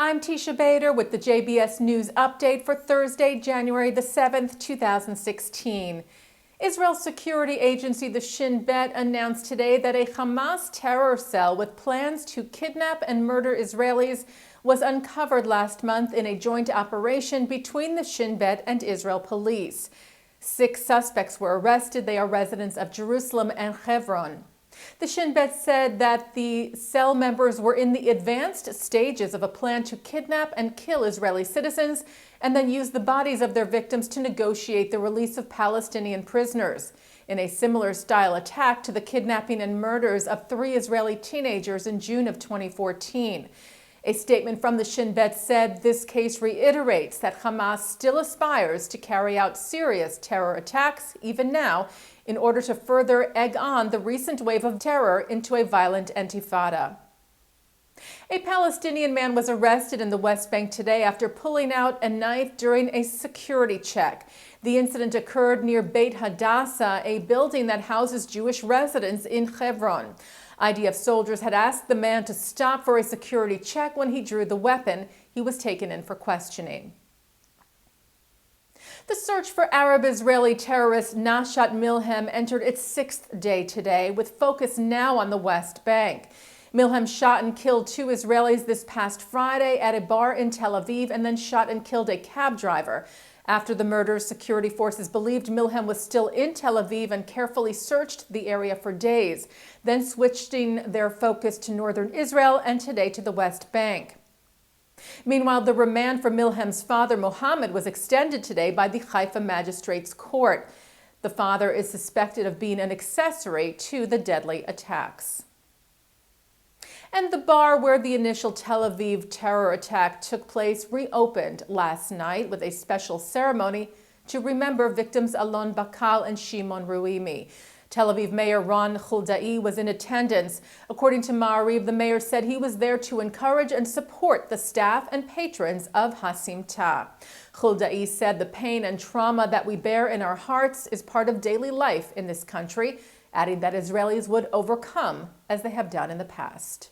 I'm Teisha Bader with the JBS News Update for Thursday, January the 7th, 2016. Israel's security agency, the Shin Bet, announced today that a Hamas terror cell with plans to kidnap and murder Israelis was uncovered last month in a joint operation between the Shin Bet and Israel police. 6 suspects were arrested. They are residents of Jerusalem and Hebron. The Shin Bet said that the cell members were in the advanced stages of a plan to kidnap and kill Israeli citizens and then use the bodies of their victims to negotiate the release of Palestinian prisoners, in a similar style attack to the kidnapping and murders of 3 Israeli teenagers in June of 2014. A statement from the Shin Bet said this case reiterates that Hamas still aspires to carry out serious terror attacks, even now, in order to further egg on the recent wave of terror into a violent intifada. A Palestinian man was arrested in the West Bank today after pulling out a knife during a security check. The incident occurred near Beit Hadassah, a building that houses Jewish residents in Hebron. IDF soldiers had asked the man to stop for a security check. When he drew the weapon, he was taken in for questioning. The search for Arab-Israeli terrorist Nashat Milhem entered its 6th day today, with focus now on the West Bank. Milhem shot and killed 2 Israelis this past Friday at a bar in Tel Aviv and then shot and killed a cab driver. After the murders, security forces believed Milhem was still in Tel Aviv and carefully searched the area for days, then switching their focus to northern Israel and today to the West Bank. Meanwhile, the remand for Milhem's father, Mohammed, was extended today by the Haifa Magistrates Court. The father is suspected of being an accessory to the deadly attacks. And the bar where the initial Tel Aviv terror attack took place reopened last night with a special ceremony to remember victims Alon Bakal and Shimon Ruimi. Tel Aviv Mayor Ron Huldai was in attendance. According to Ma'ariv, the mayor said he was there to encourage and support the staff and patrons of Hasimta. Huldai said the pain and trauma that we bear in our hearts is part of daily life in this country, adding that Israelis would overcome as they have done in the past.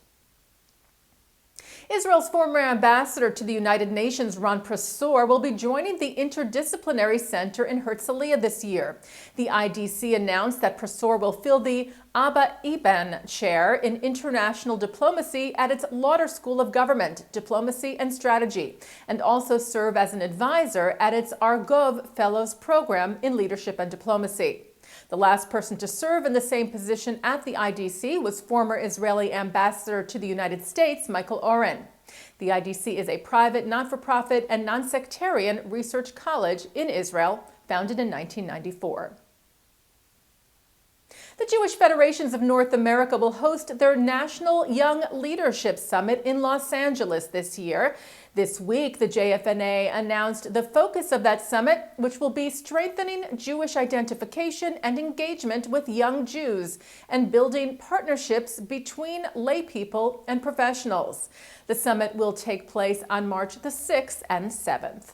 Israel's former ambassador to the United Nations, Ron Prosor, will be joining the Interdisciplinary Center in Herzliya this year. The IDC announced that Prosor will fill the Abba Eban Chair in International Diplomacy at its Lauder School of Government, Diplomacy and Strategy, and also serve as an advisor at its Argov Fellows Program in Leadership and Diplomacy. The last person to serve in the same position at the IDC was former Israeli ambassador to the United States, Michael Oren. The IDC is a private, not-for-profit, and non-sectarian research college in Israel, founded in 1994. The Jewish Federations of North America will host their National Young Leadership Summit in Los Angeles this year. This week, the JFNA announced the focus of that summit, which will be strengthening Jewish identification and engagement with young Jews and building partnerships between lay people and professionals. The summit will take place on March the 6th and 7th.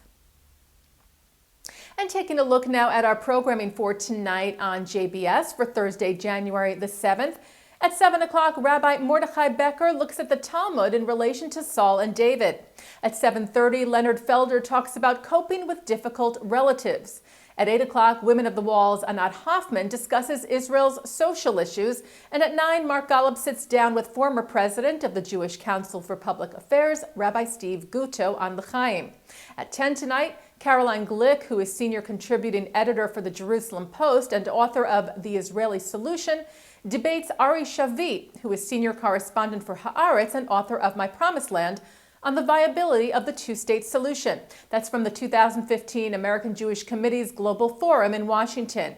And taking a look now at our programming for tonight on JBS for Thursday, January the 7th. At 7 o'clock, Rabbi Mordechai Becker looks at the Talmud in relation to Saul and David. At 7:30, Leonard Felder talks about coping with difficult relatives. At 8 o'clock, Women of the Wall's Anat Hoffman discusses Israel's social issues. And at 9, Mark Golub sits down with former president of the Jewish Council for Public Affairs, Rabbi Steve Guto, on L'chaim. At 10 tonight, Caroline Glick, who is senior contributing editor for the Jerusalem Post and author of The Israeli Solution, debates Ari Shavit, who is senior correspondent for Haaretz and author of My Promised Land, on the viability of the two-state solution. That's from the 2015 American Jewish Committee's Global Forum in Washington.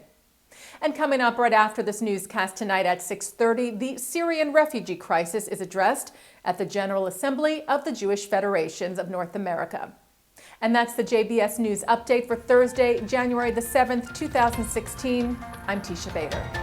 And coming up right after this newscast tonight at 6:30, the Syrian refugee crisis is addressed at the General Assembly of the Jewish Federations of North America. And that's the JBS News Update for Thursday, January the 7th, 2016. I'm Teisha Bader.